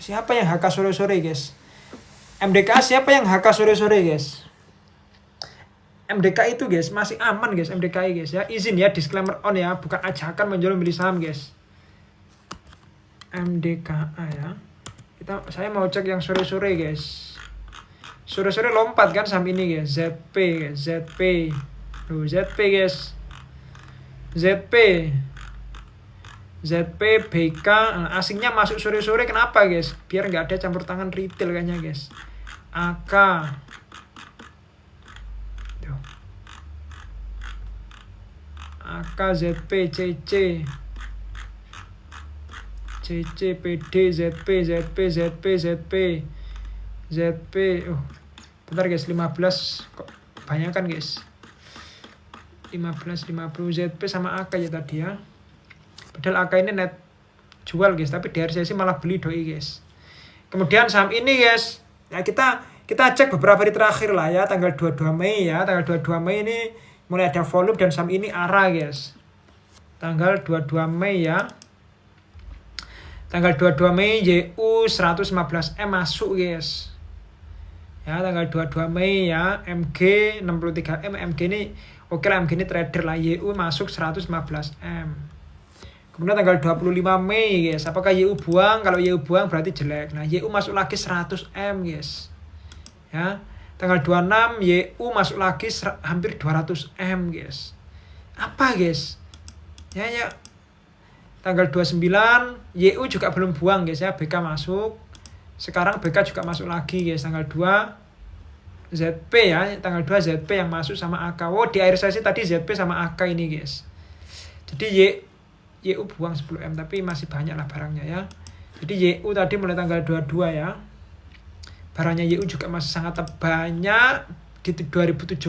Siapa yang HK sore-sore guys? MDK siapa yang HK sore-sore guys? MDK itu guys masih aman guys, MDKI guys ya. Izin ya, disclaimer on ya, bukan ajakan menjual beli saham guys. MDKA ya. Saya mau cek yang sore-sore guys. Sore-sore lompat kan saham ini guys. ZP guys, ZP. Loh, ZP guys. ZP BK asingnya masuk sore-sore kenapa guys? Biar nggak ada campur tangan retail kayaknya guys. AK ZP, CC, PD, ZP. Bentar guys, 15 kok kebanyakan guys. 50 ZP sama AK ya tadi ya. Padahal AK ini net jual guys, tapi di RCC malah beli doi guys. Kemudian saham ini guys, ya kita cek beberapa hari terakhir lah ya, tanggal 22 Mei ya. Tanggal 22 Mei ini mulai ada volume dan saham ini arah guys. Tanggal 22 Mei ya. Tanggal 22 Mei YU 115M masuk guys. Ya, tanggal 22 Mei ya, MG 63M, MG ini oke lah, MG ini trader lah, YU masuk 115M. Kemudian tanggal 25 Mei guys, apakah YU buang? Kalau YU buang berarti jelek. Nah, YU masuk lagi 100M guys. Ya. Tanggal 26 YU masuk lagi hampir 200M guys. Apa guys? Ya. Tanggal 29 YU juga belum buang guys ya, BK masuk. Sekarang BK juga masuk lagi guys, tanggal 2 ZP ya, tanggal 2 ZP yang masuk sama AK. Oh, di akhir sesi tadi ZP sama AK ini guys. Jadi YU buang 10M, tapi masih banyak lah barangnya ya. Jadi YU tadi mulai tanggal 22 ya. Barangnya YU juga masih sangat banyak di 2.700.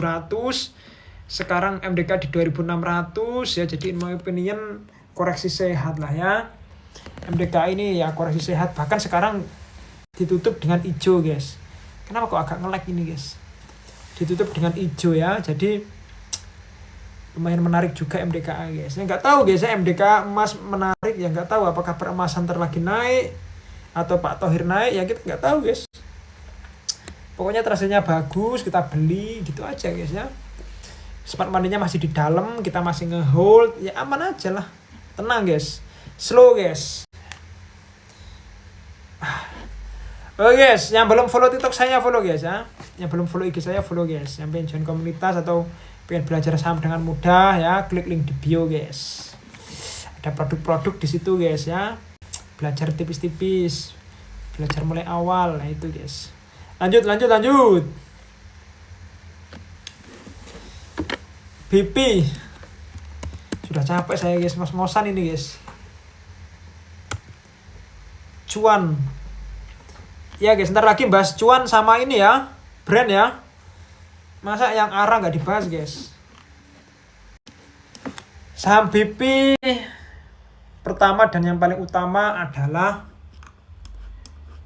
Sekarang MDK di 2.600 ya. Jadi in my opinion koreksi sehat lah ya. MDK ini ya koreksi sehat, bahkan sekarang ditutup dengan hijau guys. Kenapa kok agak nge-lag ini guys? Ditutup dengan hijau ya. Jadi lumayan menarik juga MDKA guys. Ya nggak tahu guys ya, MDK emas menarik ya, nggak tahu apakah peremasan lagi naik atau Pak Thohir naik ya, kita nggak tahu guys. Pokoknya trasenya bagus, kita beli gitu aja guys ya. Smart money-nya masih di dalam, kita masih nge-hold, ya aman aja lah. Tenang guys, slow guys. Oke guys, yang belum follow TikTok saya follow guys ya. Yang belum follow IG saya follow guys. Yang pengen join komunitas atau pengen belajar saham dengan mudah ya, klik link di bio guys. Ada produk-produk di situ guys ya. Belajar tipis-tipis, belajar mulai awal, nah itu guys. Lanjut. BP. Sudah capek saya guys, ngos-ngosan ini guys. Cuan. Ya guys, ntar lagi bahas cuan sama ini ya, brand ya. Masa yang arah nggak dibahas guys. Saham BP pertama dan yang paling utama adalah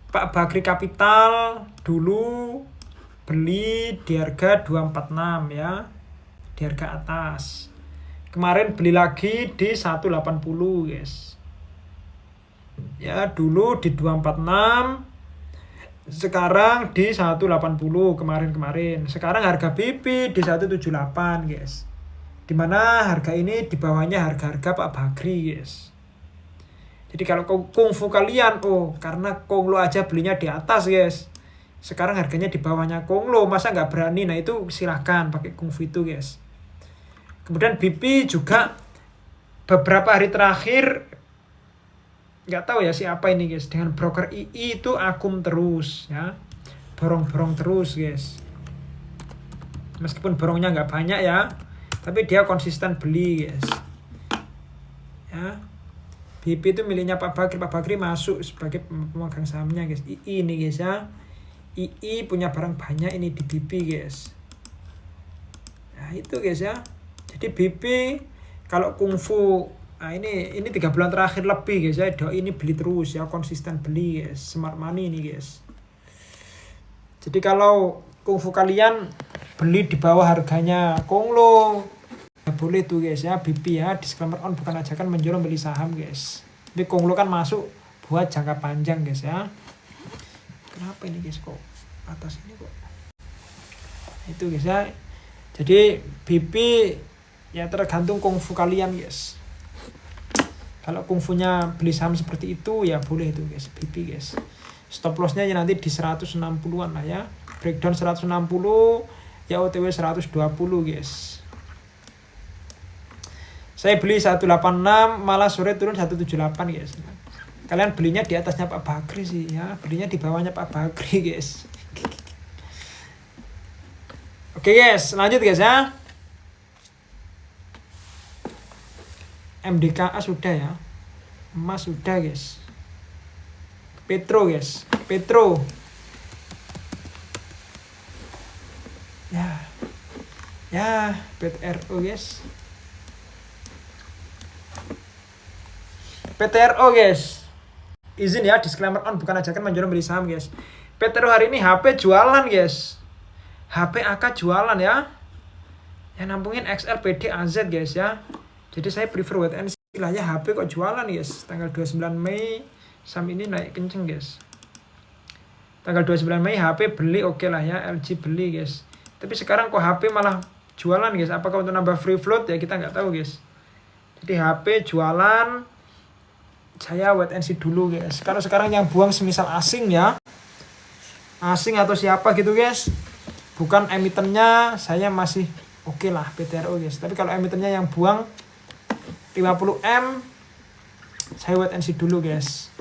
Pak Bakri Capital. Dulu beli di harga 246 ya, di harga atas. Kemarin beli lagi di 180 guys. Ya dulu di 246, sekarang di 180 kemarin. Sekarang harga BP di 178 guys. Dimana harga ini di bawahnya harga-harga Pak Bakri guys. Jadi kalau kungfu kalian, karena Konglo aja belinya di atas guys, sekarang harganya di bawahnya Konglo, masa nggak berani? Nah itu silahkan pakai kungfu itu guys. Kemudian BP juga beberapa hari terakhir nggak tahu ya siapa ini guys, dengan broker II itu akum terus ya, borong-borong terus guys. Meskipun borongnya nggak banyak ya, tapi dia konsisten beli guys ya. BP itu miliknya Pak Bakri masuk sebagai pemegang sahamnya guys. II ini guys ya, II punya barang banyak ini di BP guys. Nah itu guys ya. Jadi BP kalau kungfu, nah ini 3 bulan terakhir lebih guys ya, Doi ini beli terus ya, konsisten beli guys, smart money ini guys. Jadi kalau kungfu kalian beli di bawah harganya Konglo, ya boleh tuh guys ya, BP ya, disclaimer on bukan ajakan menjual beli saham guys. Tapi Konglo kan masuk buat jangka panjang guys ya. Kenapa ini guys kok atas ini kok? Itu guys ya. Jadi BP ya tergantung kungfu kalian guys. Kalau kungfunya beli saham seperti itu ya boleh itu guys, BP guys. Stop lossnya ya nanti di 160-an lah ya. Breakdown 160, ya OTW 120 guys. Saya beli 186, malah sore turun 178 guys. Kalian belinya di atasnya Pak Bakri sih ya, belinya di bawahnya Pak Bakri guys. Oke guys, lanjut guys ya. MDKA sudah ya, emas sudah guys. Petro guys, Petro ya PTRO guys, PTRO guys. Izin ya, disclaimer on bukan ajakan menjual beli saham guys. PTRO hari ini HP jualan guys, HP AK jualan ya, yang nampungin XL PD AZ guys ya. Jadi saya prefer wait and see lah ya, HP kok jualan guys. Tanggal 29 Mei saham ini naik kenceng guys. Tanggal 29 Mei HP beli oke lah ya, LG beli guys. Tapi sekarang kok HP malah jualan guys. Apakah untuk nambah free float ya, kita nggak tahu guys. Jadi HP jualan, saya wait and see dulu guys. Kalau sekarang yang buang semisal asing ya, asing atau siapa gitu guys, bukan emitennya, saya masih oke lah PTRO guys. Tapi kalau emitennya yang buang 50M, saya wait and see dulu guys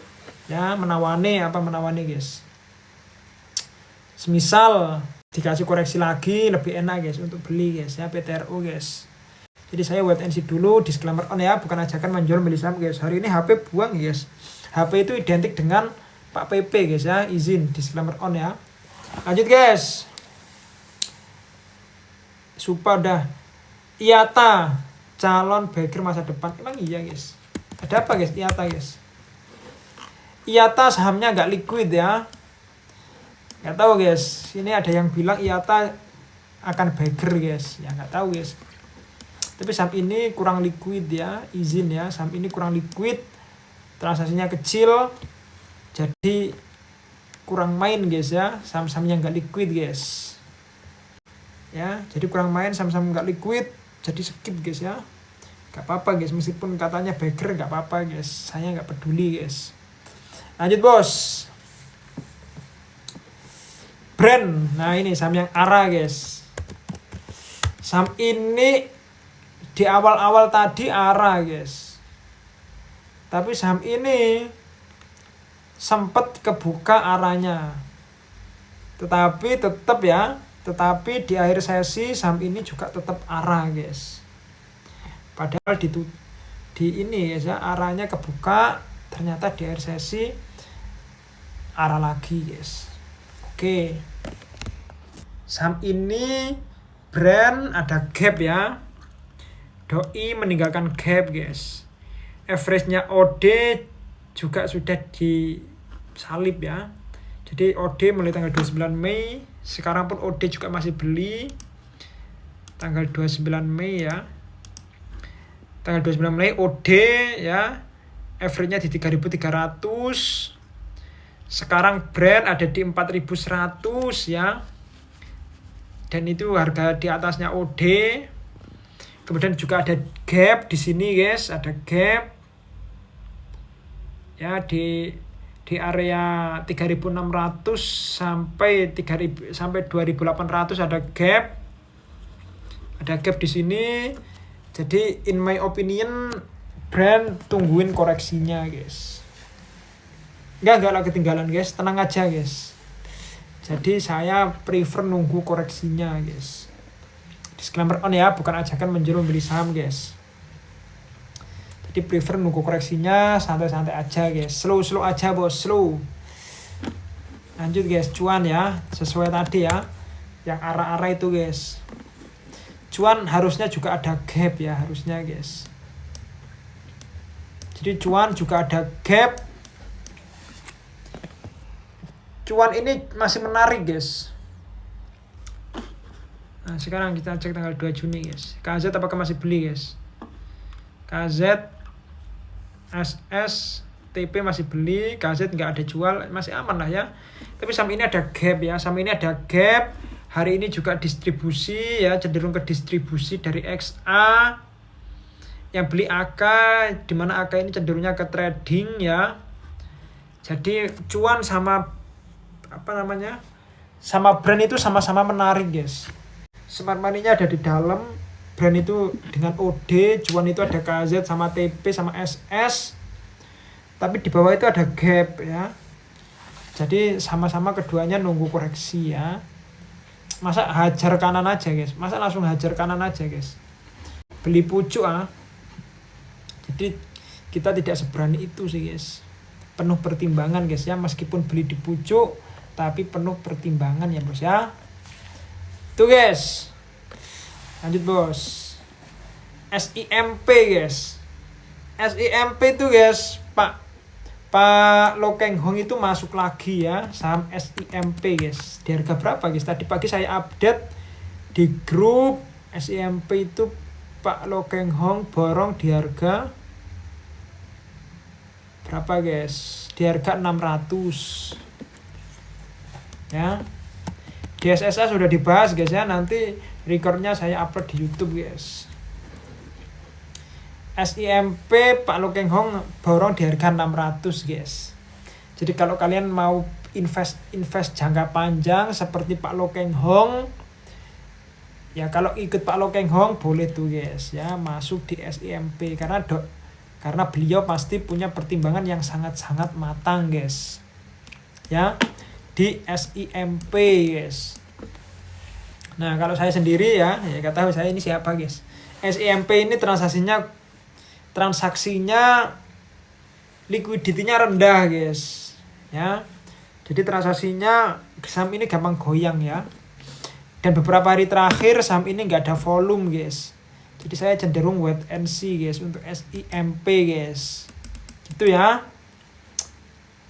ya, menawani guys. Semisal dikasih koreksi lagi lebih enak guys untuk beli guys ya, PTRO guys. Jadi saya wait and see dulu, disclaimer on ya, bukan ajakan menjual beli saham guys. Hari ini HP buang guys, HP itu identik dengan Pak PP guys ya, izin, disclaimer on ya. Lanjut guys, Supa udah. IATA calon backer masa depan, emang iya guys? Ada apa guys IATA guys? IATA sahamnya nggak liquid ya, nggak tahu guys. Ini ada yang bilang IATA akan backer guys, ya nggak tahu guys. Tapi saham ini kurang liquid ya, izin ya, saham ini kurang liquid, transaksinya kecil, jadi kurang main guys ya, saham-saham yang nggak liquid guys. Ya, jadi kurang main saham-saham nggak liquid, jadi skip guys ya. Gak apa-apa guys, meskipun katanya backer gak apa-apa guys, saya gak peduli guys. Lanjut bos, brand. Nah ini saham yang ARA guys. Saham ini di awal-awal tadi ARA guys, tapi saham ini sempat kebuka ARA-nya, tetapi tetap ya, tetapi di akhir sesi saham ini juga tetap ARA guys. Padahal di ini ya ARA-nya kebuka, ternyata di akhir sesi ARA lagi guys. Oke, saham ini brand ada gap ya, Doi meninggalkan gap guys. Average-nya OD juga sudah disalib ya. Jadi OD mulai tanggal 29 Mei, sekarang pun OD juga masih beli tanggal 29 Mei ya. Tanggal 29 Mei OD ya, average-nya di 3.300. Sekarang brand ada di 4.100 ya. Dan itu harga di atasnya OD. Kemudian juga ada gap di sini guys, ada gap. Ya di area 3.600 sampai 2.800 ada gap. Ada gap di sini. Jadi in my opinion brand tungguin koreksinya guys. Enggak lah ketinggalan guys, tenang aja guys. Jadi saya prefer nunggu koreksinya guys. Disclaimer on ya, bukan ajakan menjual membeli saham guys. Jadi prefer nunggu koreksinya, santai-santai aja guys. Slow aja bos, slow. Lanjut guys, cuan ya, sesuai tadi ya, yang arah-arah itu guys. Cuan harusnya juga ada gap ya, harusnya guys. Jadi cuan juga ada gap. Cuan ini masih menarik guys. Nah sekarang kita cek tanggal 2 Juni guys. KZ apakah masih beli guys? KZ, SS, TP masih beli, KZ nggak ada jual, masih aman lah ya. Tapi saham ini ada gap ya, saham ini ada gap. Hari ini juga distribusi ya, cenderung ke distribusi dari XA. Yang beli AK, dimana AK ini cenderungnya ke trading ya. Jadi cuan sama sama brand itu sama-sama menarik guys. Smart money-nya ada di dalam, brand itu dengan OD, cuan itu ada KZ sama TP sama SS. Tapi di bawah itu ada gap ya. Jadi sama-sama keduanya nunggu koreksi ya. Masa hajar kanan aja guys, masa langsung hajar kanan aja guys. Beli pucuk Jadi kita tidak seberani itu sih guys. Penuh pertimbangan guys ya, meskipun beli di pucuk tapi penuh pertimbangan ya bos ya. Tuh guys. Lanjut bos. SIMP guys. SIMP itu guys, Pak Lo Keng Hong itu masuk lagi ya, saham SIMP guys. Di harga berapa guys? Tadi pagi saya update di grup SIMP itu Pak Lo Keng Hong borong di harga berapa guys? Di harga 600 ya. Di SSA sudah dibahas guys ya, nanti recordnya saya upload di YouTube guys. SIMP Pak Lo Keng Hong borong di harga 600 guys. Jadi kalau kalian mau invest jangka panjang seperti Pak Lo Keng Hong ya, kalau ikut Pak Lo Keng Hong boleh tuh guys ya, masuk di SIMP karena beliau pasti punya pertimbangan yang sangat-sangat matang guys ya, di SIMP guys. Nah kalau saya sendiri ya gak tahu saya ini siapa guys. SIMP ini transaksinya liquidity-nya rendah guys ya. Jadi transaksinya saham ini gampang goyang ya. Dan beberapa hari terakhir saham ini nggak ada volume guys. Jadi saya cenderung wait and see guys untuk SIMP guys. Gitu ya.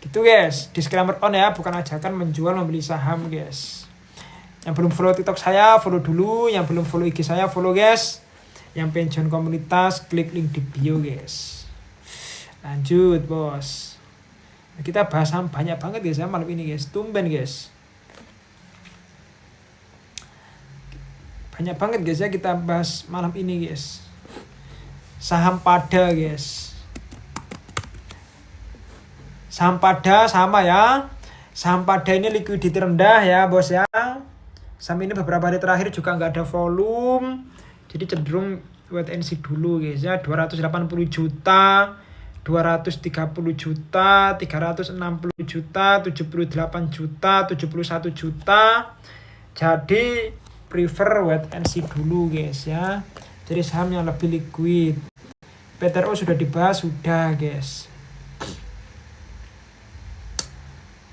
Gitu guys. Disclaimer on ya, bukan ajakan menjual membeli saham guys. Yang belum follow TikTok saya follow dulu, yang belum follow IG saya follow guys. Yang pengen join komunitas klik link di bio guys. Lanjut bos. Kita bahas saham banyak banget guys ya malam ini guys. Tumben guys. Banyak banget guys ya kita bahas malam ini guys. Saham Pada guys. Saham Pada sama ya. Saham Pada ini liquidity rendah ya bos ya. Saham ini beberapa hari terakhir juga nggak ada volume. Jadi cenderung wait and see dulu guys ya. 280 juta, 230 juta, 360 juta, 78 juta, 71 juta. Jadi prefer wait and see dulu guys ya. Jadi saham yang lebih liquid. PTRO sudah dibahas sudah guys.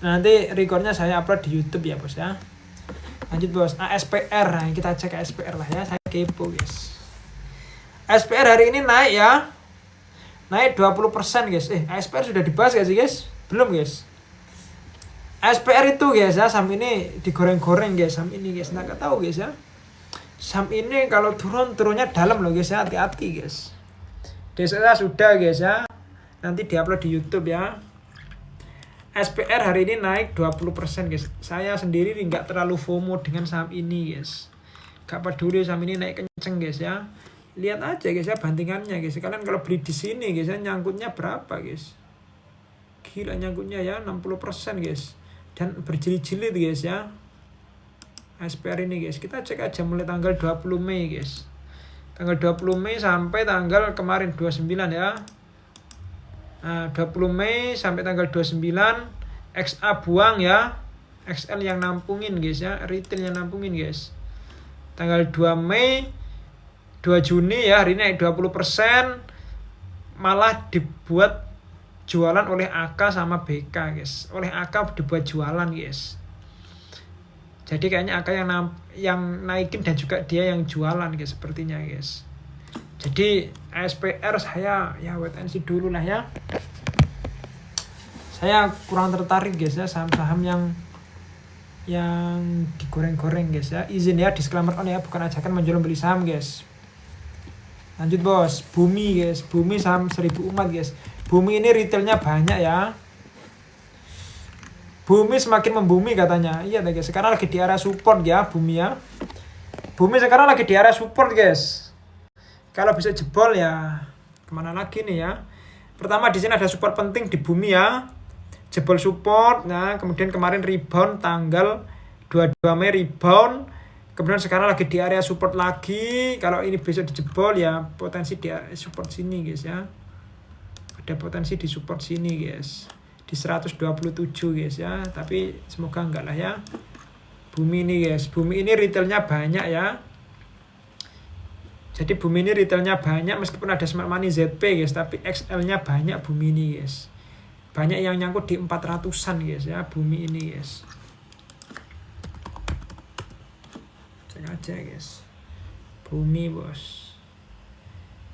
Nanti recordnya saya upload di YouTube ya bos ya. Lanjut bos, ASPR. Nah, kita cek ASPR lah ya, saya kepo guys. ASPR hari ini naik ya. Naik 20% guys. ASPR sudah dibahas gak sih guys? Belum guys. ASPR itu guys ya, saham ini digoreng-goreng guys, saham ini guys. Nggak tahu guys ya. Saham ini kalau turunnya dalam loh guys ya, hati-hati guys. DSA sudah guys ya. Nanti diupload di YouTube ya. SPR hari ini naik 20% guys. Saya sendiri nggak terlalu FOMO dengan saham ini guys. Gak peduli saham ini naik kenceng guys ya. Lihat aja guys ya bantingannya guys. Kalian kalau beli di sini guys ya, nyangkutnya berapa guys? Gila nyangkutnya ya 60% guys. Dan berjilid-jilid guys ya. SPR ini guys. Kita cek aja mulai tanggal 20 Mei guys. Tanggal 20 Mei sampai tanggal kemarin 29 ya. Nah, 20 Mei sampai tanggal 29 XA buang ya. XL yang nampungin guys ya, retail yang nampungin guys. Tanggal 2 Mei 2 Juni ya, hari ini naik 20%, malah dibuat jualan oleh AK sama BK guys. Oleh AK dibuat jualan guys. Jadi kayaknya AK yang naikin dan juga dia yang jualan guys sepertinya guys. Jadi ASPR saya ya wait and see dulu lah ya. Saya kurang tertarik guys ya saham-saham yang digoreng-goreng guys ya. Izin ya, disclaimer on ya, bukan ajakan menjual beli saham guys. Lanjut bos, Bumi guys, Bumi saham 1000 umat guys. Bumi ini retailnya banyak ya. Bumi semakin membumi katanya. Iya guys, sekarang lagi di area support ya Bumi ya. Bumi sekarang lagi di area support guys. Kalau bisa jebol ya kemana lagi nih ya. Pertama di sini ada support penting di Bumi ya. Jebol support, nah kemudian kemarin rebound tanggal 22 Mei rebound. Kemudian sekarang lagi di area support lagi. Kalau ini besok dijebol ya potensi di support sini guys ya. Ada potensi di support sini guys. Di 127 guys ya. Tapi semoga enggak lah ya. Bumi ini guys. Bumi ini retailnya banyak ya. Jadi Bumi ini retailnya banyak meskipun ada smart money ZP guys. Tapi XL-nya banyak Bumi ini guys. Banyak yang nyangkut di 400-an guys ya. Bumi ini guys. Aja guys, Bumi bos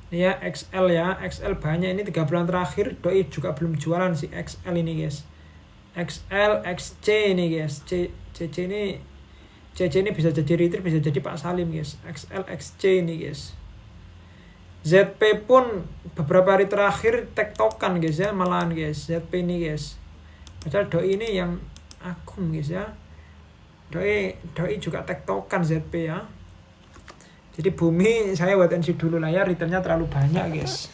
ya. XL ya, XL banyak ini 3 bulan terakhir. Doi juga belum jualan si XL ini guys. XL, XC ini guys. CC ini bisa jadi retail, bisa jadi Pak Salim guys. XL, XC ini guys. ZP pun beberapa hari terakhir tektokan guys ya, malahan guys ZP ini guys. Padahal doi ini yang akum guys ya. Doi juga tektokan ZP ya. Jadi Bumi saya wait and see dulu lah ya, retailnya terlalu banyak guys.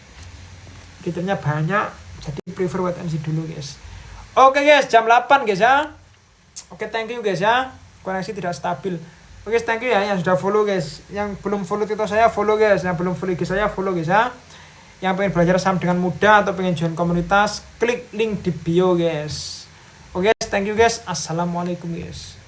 Retailnya banyak, jadi prefer wait and see dulu guys. Oke guys, jam 8 guys ya. Oke, thank you guys ya. Koneksi tidak stabil. Oke, thank you ya yang sudah follow guys. Yang belum follow TikTok saya follow guys. Yang belum follow IG saya follow guys ya. Yang pengen belajar saham dengan mudah atau pengen join komunitas, klik link di bio guys. Oke, thank you guys. Assalamualaikum guys.